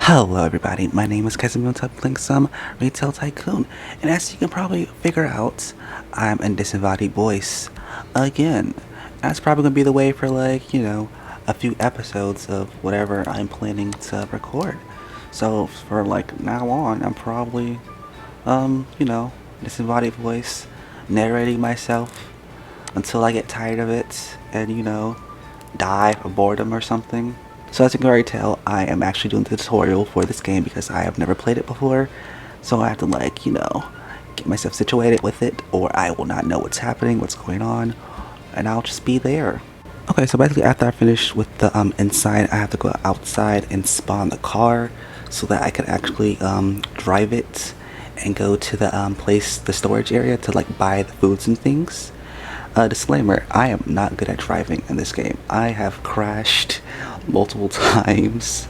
Hello everybody, my name is Casimiro playing some Retail Tycoon, and as you can probably figure out, I'm a disembodied voice again. That's probably going to be the way for a few episodes of whatever I'm planning to record. So for now on, I'm probably, disembodied voice, narrating myself until I get tired of it and, die of boredom or something. So as you can already tell, I am actually doing the tutorial for this game because I have never played it before. So I have to get myself situated with it, or I will not know what's happening, what's going on, and I'll just be there. Okay, so basically after I finish with the inside, I have to go outside and spawn the car so that I can actually drive it and go to the the storage area to buy the foods and things. Disclaimer, I am not good at driving in this game. I have crashed multiple times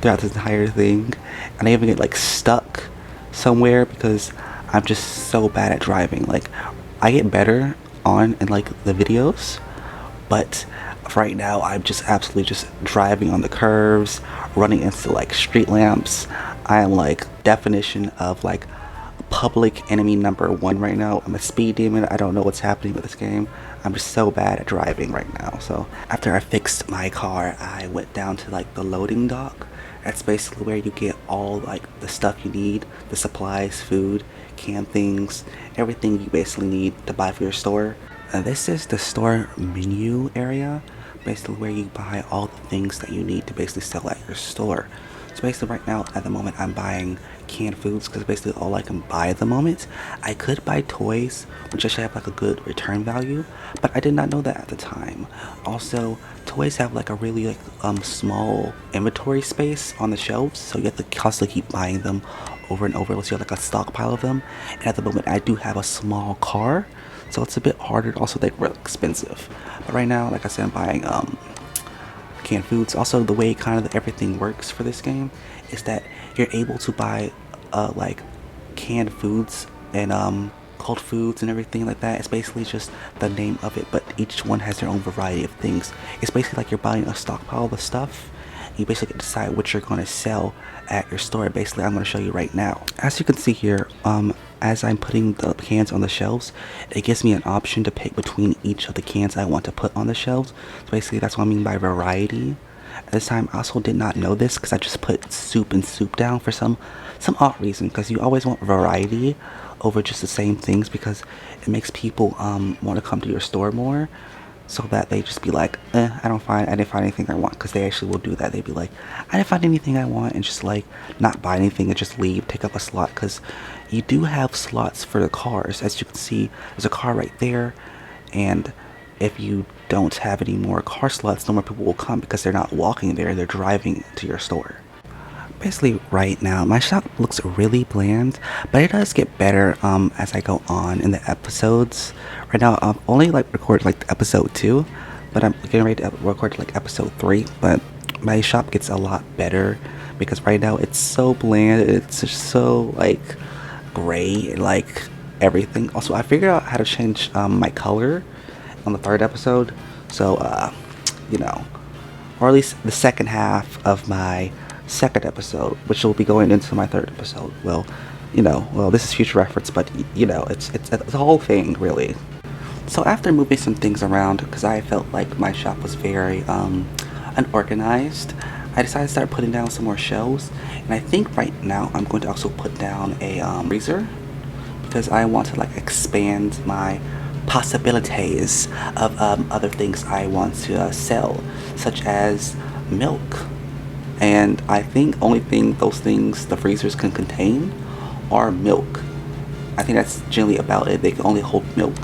throughout this entire thing, and I even get stuck somewhere because I'm just so bad at driving. I get better on in the videos, but right now I'm just absolutely just driving on the curves, running into street lamps. I am definition of public enemy number one right now. I'm a speed demon. I don't know what's happening with this game. I'm just so bad at driving right now. So after I fixed my car, I went down to the loading dock. That's basically where you get all the stuff you need, the supplies, food, canned things, everything you basically need to buy for your store. This is the store menu area, basically where you buy all the things that you need to basically sell at your store. So basically right now, at the moment, I'm buying canned foods because basically all I can buy at the moment. I could buy toys, which actually have a good return value, but I did not know that at the time. Also, toys have a really small inventory space on the shelves, so you have to constantly keep buying them over and over unless you have a stockpile of them. And at the moment, I do have a small car, so it's a bit harder. Also, they're real expensive. But right now, like I said, I'm buying canned foods. Also, the way everything works for this game is that you're able to buy canned foods and cold foods and everything like that. It's basically just the name of it, but each one has their own variety of things. It's basically like you're buying a stockpile of stuff. You basically get to decide what you're going to sell at your store. Basically, I'm going to show you right now. As you can see here, as I'm putting the cans on the shelves, it gives me an option to pick between each of the cans I want to put on the shelves. So basically, that's what I mean by variety. At this time, I also did not know this because I just put soup and soup down for some odd reason, because you always want variety over just the same things because it makes people want to come to your store more, so that they just be like, I didn't find anything I want, because they actually will do that. They'd be like, I didn't find anything I want, and just not buy anything and just leave, take up a slot, because you do have slots for the cars. As you can see, there's a car right there, and if you don't have any more car slots, no more people will come because they're not walking there, they're driving to your store. Basically right now my shop looks really bland, but it does get better as I go on in the episodes. Right now I've only recorded episode 2, but I'm getting ready to record episode 3, but my shop gets a lot better because right now it's so bland. It's just so gray and everything. Also, I figured out how to change my color on the 3rd episode, so or at least the second half of my 2nd episode, which will be going into my 3rd episode. Well, this is future reference, but it's a whole thing really. So after moving some things around, because I felt like my shop was very unorganized, I decided to start putting down some more shelves. And I think right now I'm going to also put down a freezer, because I want to expand my possibilities of other things I want to sell, such as milk. And I think only thing those things the freezers can contain are milk. I think that's generally about it. They can only hold milk.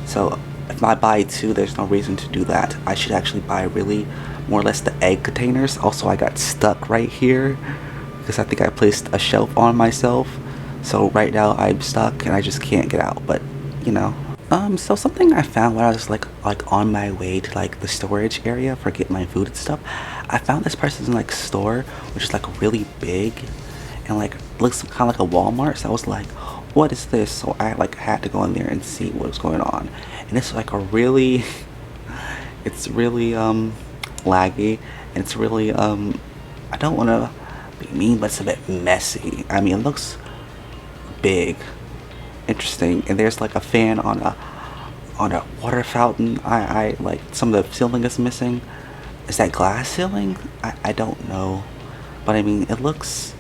So if I buy 2, there's no reason to do that. I should actually buy really more or less the egg containers. Also, I got stuck right here because I think I placed a shelf on myself. So right now I'm stuck and I just can't get out. But so something I found when I was on my way to the storage area for getting my food and stuff, I found this person's store, which is really big and looks kind of like a Walmart. So I was like, what is this? So I had to go in there and see what was going on. And it's a really it's really laggy, and it's really I don't want to mean, but it's a bit messy. I mean, it looks big, interesting, and there's like a fan on a water fountain. I like some of the ceiling is missing. Is that glass ceiling? I don't know, but I mean, it looks,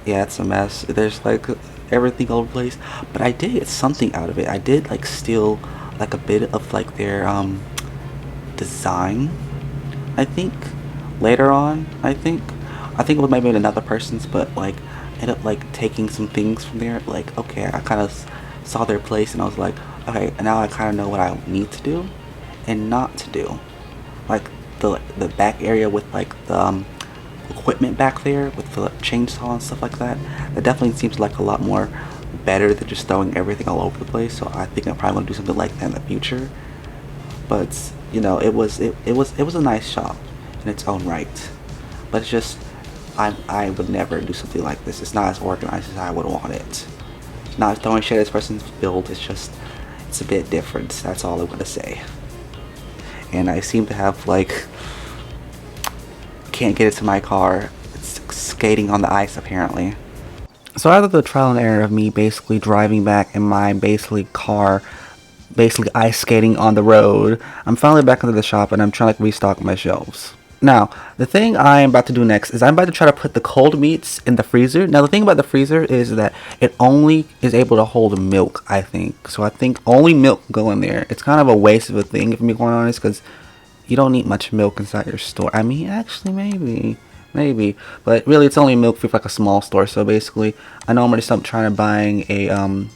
yeah, it's a mess. There's like everything all over the place, but I did get something out of it. I did like steal like a bit of like their design, I think, later on. I think it was maybe another person's, but like ended up like taking some things from there. Like, okay, I kind of saw their place and I was like, okay, now I kind of know what I need to do and not to do. Like the back area with like the equipment back there with the chainsaw and stuff like that. That definitely seems like a lot more better than just throwing everything all over the place. So I think I'm probably gonna do something like that in the future. But you know, it was a nice shop in its own right. But it's just I would never do something like this. It's not as organized as I would want it. It's not throwing shit at this person's build. It's a bit different. That's all I'm gonna say. And I seem to have like can't get it to my car. It's skating on the ice apparently. So after the trial and error of me basically driving back in my basically car, basically ice skating on the road, I'm finally back into the shop and I'm trying to like restock my shelves. Now, the thing I am about to do next is I'm about to try to put the cold meats in the freezer. Now, the thing about the freezer is that it only is able to hold milk, I think. So I think only milk can go in there. It's kind of a waste of a thing, if I'm being quite honest, because you don't need much milk inside your store. I mean, actually, maybe. But really, it's only milk for like a small store. So basically, I know I'm going to start trying to buying a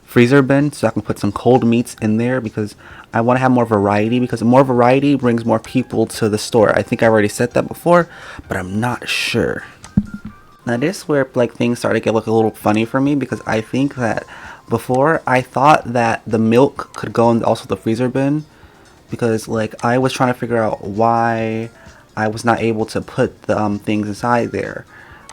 freezer bin so I can put some cold meats in there because I want to have more variety, because more variety brings more people to the store. I think I already said that before, but I'm not sure. Now this is where like things start to get like a little funny for me, because I think that before I thought that the milk could go in also the freezer bin, because like I was trying to figure out why I was not able to put the things inside there.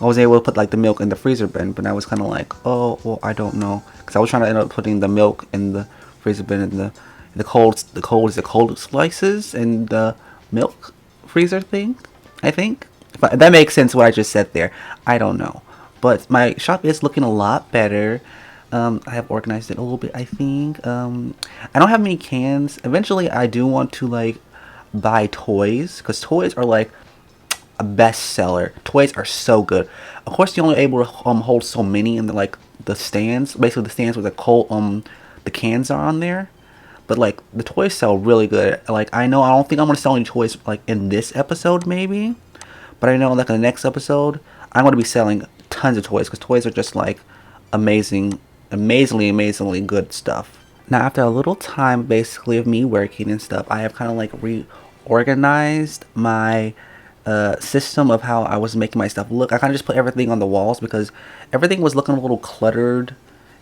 I was able to put like the milk in the freezer bin, but I was kind of like, oh well, I don't know, because I was trying to end up putting the milk in the freezer bin and the cold slices and the milk freezer thing. I think but that makes sense what I just said there. I don't know, but my shop is looking a lot better. I have organized it a little bit, I think. I don't have many cans. Eventually, I do want to like buy toys, because toys are like a bestseller. Toys are so good. Of course, you're only able to hold so many in the stands. Basically, the stands where the cans are on there. But like the toys sell really good. Like I don't think I'm gonna sell any toys like in this episode maybe, but I know like in the next episode I'm gonna be selling tons of toys, because toys are just like amazingly good stuff. Now after a little time basically of me working and stuff, I have kind of like reorganized my system of how I was making my stuff look. I kind of just put everything on the walls because everything was looking a little cluttered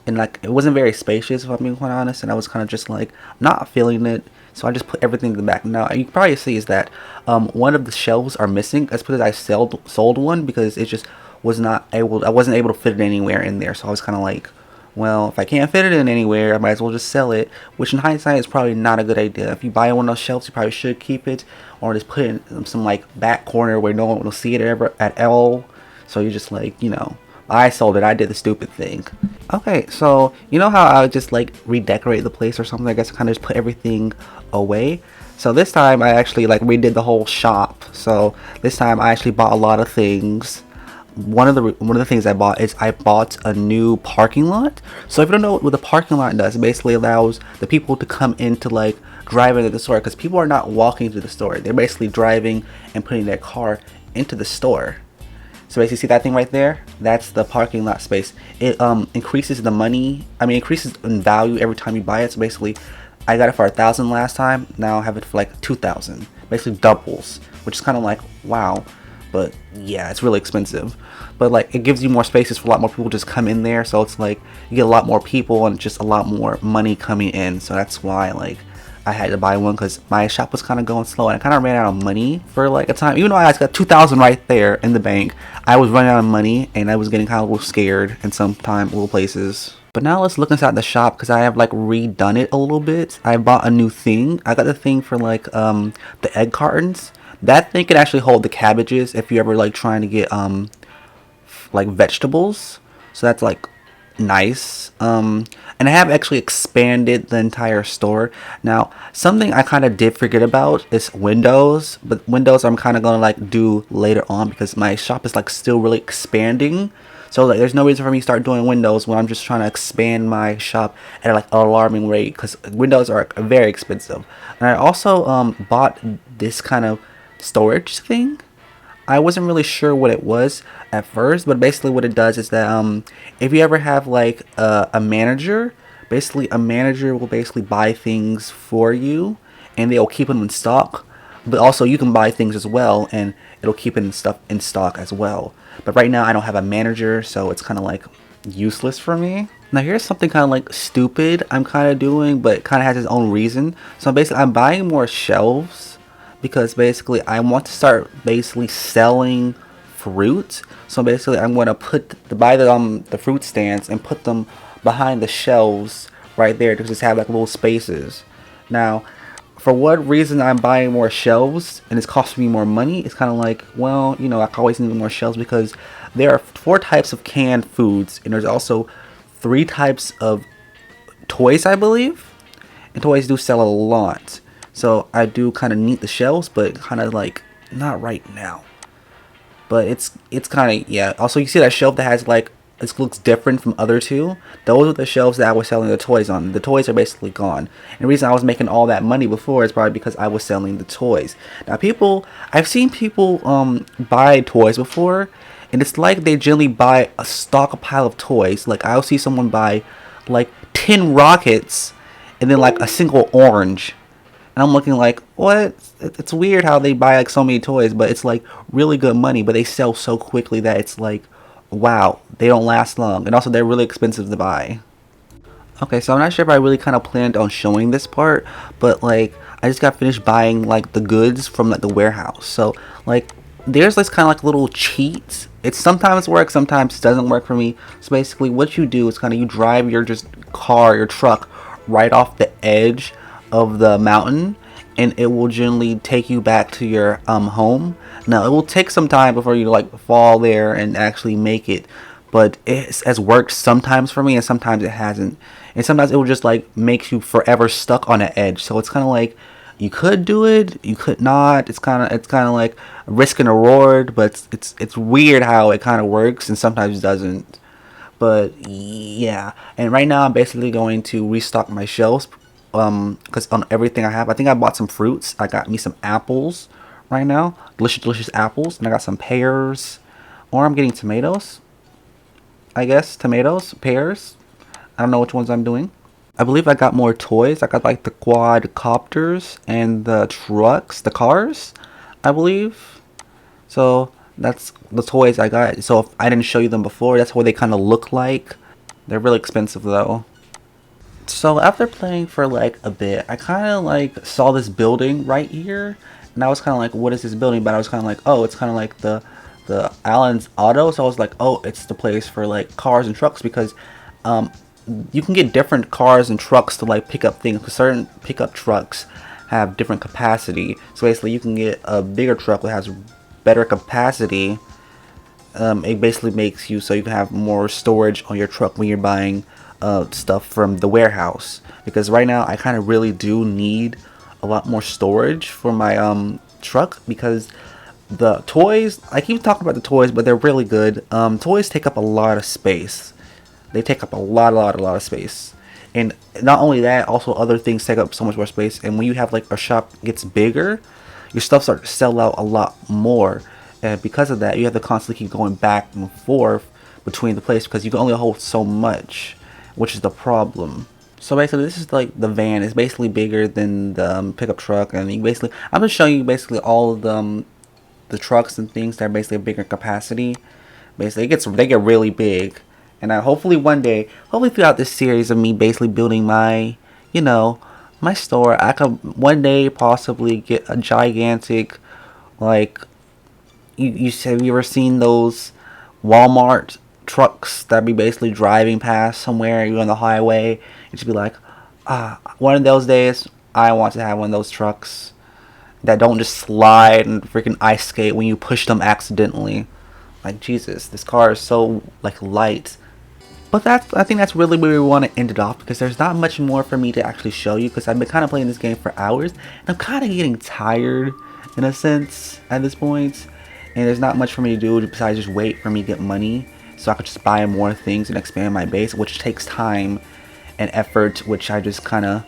and like it wasn't very spacious, if I'm being quite honest, and I was kind of just like not feeling it, so I just put everything in the back. Now you can probably see is that one of the shelves are missing. That's because I sold one, because it just was not able, I wasn't able to fit it anywhere in there, so I was kind of like, well, if I can't fit it in anywhere, I might as well just sell it, which in hindsight is probably not a good idea. If you buy one of those shelves, you probably should keep it, or just put it in some like back corner where no one will see it ever at all. So you just like, I sold it. I did the stupid thing. Okay, so you know how I would just like redecorate the place or something? I guess I kind of just put everything away. So this time I actually like redid the whole shop. So this time I actually bought a lot of things. One of the things I bought is I bought a new parking lot. So if you don't know what the parking lot does, it basically allows the people to come in to like drive into the store, because people are not walking to the store. They're basically driving and putting their car into the store. So basically, see that thing right there? That's the parking lot space. It increases the money. Increases in value every time you buy it. So basically, I got it for 1,000 last time. Now I have it for like 2,000. Basically doubles, which is kind of like wow. But yeah, it's really expensive. But like it gives you more spaces for a lot more people to just come in there. So it's like you get a lot more people and just a lot more money coming in. So that's why like I had to buy one, because my shop was kind of going slow and I kind of ran out of money for like a time. Even though I got 2,000 right there in the bank, I was running out of money and I was getting kind of a little scared in some little places. But now let's look inside the shop, because I have like redone it a little bit. I bought a new thing. I got the thing for like the egg cartons. That thing can actually hold the cabbages if you're ever like trying to get like vegetables, so that's like nice. And I have actually expanded the entire store. Now, something I kind of did forget about is windows, but windows I'm kind of gonna like do later on because my shop is like still really expanding. So like, there's no reason for me to start doing windows when I'm just trying to expand my shop at like an alarming rate because windows are very expensive. And I also bought this kind of storage thing. I wasn't really sure what it was at first, but basically what it does is that if you ever have like a manager, basically a manager will basically buy things for you, and they'll keep them in stock. But also you can buy things as well, and it'll keep it in stuff in stock as well. But right now I don't have a manager, so it's kind of like useless for me. Now here's something kind of like stupid I'm kind of doing, but it kind of has its own reason. So basically I'm buying more shelves because basically I want to start basically selling fruit. So basically I'm going to buy the fruit stands and put them behind the shelves right there to just have like little spaces. Now, for what reason I'm buying more shelves and it's costing me more money, it's kind of like, well, you know, I always need more shelves because there are 4 types of canned foods and there's also 3 types of toys, I believe. And toys do sell a lot. So I do kind of need the shelves, but kind of like not right now. But it's kind of, yeah. Also, you see that shelf that has like, it looks different from other two. Those are the shelves that I was selling the toys on. The toys are basically gone. And the reason I was making all that money before is probably because I was selling the toys. Now I've seen people buy toys before, and it's like they generally buy a pile of toys. Like I'll see someone buy like 10 rockets and then like a single orange. And I'm looking like, what? It's weird how they buy like so many toys, but it's like really good money, but they sell so quickly that it's like, wow, they don't last long. And also they're really expensive to buy. Okay, so I'm not sure if I really kind of planned on showing this part, but like I just got finished buying like the goods from like the warehouse. So like there's this kind of like little cheat. It sometimes works, sometimes it doesn't work for me. So basically what you do is kind of you drive your your truck right off the edge of the mountain, and it will generally take you back to your home. Now it will take some time before you like fall there and actually make it, but it has worked sometimes for me and sometimes it hasn't. And sometimes it will just like makes you forever stuck on an edge. So it's kind of like you could do it, you could not. It's kind of like a risk and a reward, but it's weird how it kind of works and sometimes doesn't. But yeah, and right now I'm basically going to restock my shelves because on everything I have, I think I bought some fruits. I got me some apples right now, delicious apples, and I got some pears, or I'm getting tomatoes, I guess. Tomatoes, pears, I don't know which ones I'm doing. I believe I got more toys. I got like the quadcopters and the trucks, the cars, I believe. So that's the toys I got. So if I didn't show you them before, that's what they kind of look like. They're really expensive though. So after playing for like a bit, I kind of like saw this building right here, and I was kind of like, what is this building? But I was kind of like, oh, it's kind of like the Allen's Auto. So I was like, oh, it's the place for like cars and trucks because you can get different cars and trucks to like pick up things because certain pickup trucks have different capacity. So basically you can get a bigger truck that has better capacity. It basically makes you so you can have more storage on your truck when you're buying stuff from the warehouse, because right now I kind of really do need a lot more storage for my truck because the toys, I keep talking about the toys, but they're really good. Toys take up a lot of space. They take up a lot of space. And not only that, also other things take up so much more space. And when you have like a shop gets bigger, your stuff starts to sell out a lot more. And because of that, you have to constantly keep going back and forth between the place because you can only hold so much, which is the problem. So basically, this is like the van. It's basically bigger than the pickup truck, and you basically, I'm just showing you basically all of the trucks and things that are basically a bigger capacity. Basically, they get really big. And hopefully one day, hopefully throughout this series of me basically building my, you know, my store, I could one day possibly get a gigantic, like, have you ever seen those Walmart trucks that be basically driving past somewhere, you're on the highway, and just be like, one of those days, I want to have one of those trucks that don't just slide and freaking ice skate when you push them accidentally. Like, Jesus, this car is so, like, light. But I think that's really where we want to end it off, because there's not much more for me to actually show you, because I've been kind of playing this game for hours, and I'm kind of getting tired, in a sense, at this point. And there's not much for me to do besides just wait for me to get money, so I could just buy more things and expand my base, which takes time and effort, which I just kind of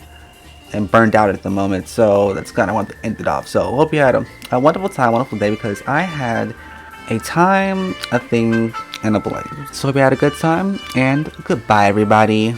am burned out at the moment. So that's kind of want to end it off. So hope you had a wonderful time, wonderful day, because I had a time, a thing, and a blame. So hope you had a good time, and goodbye, everybody.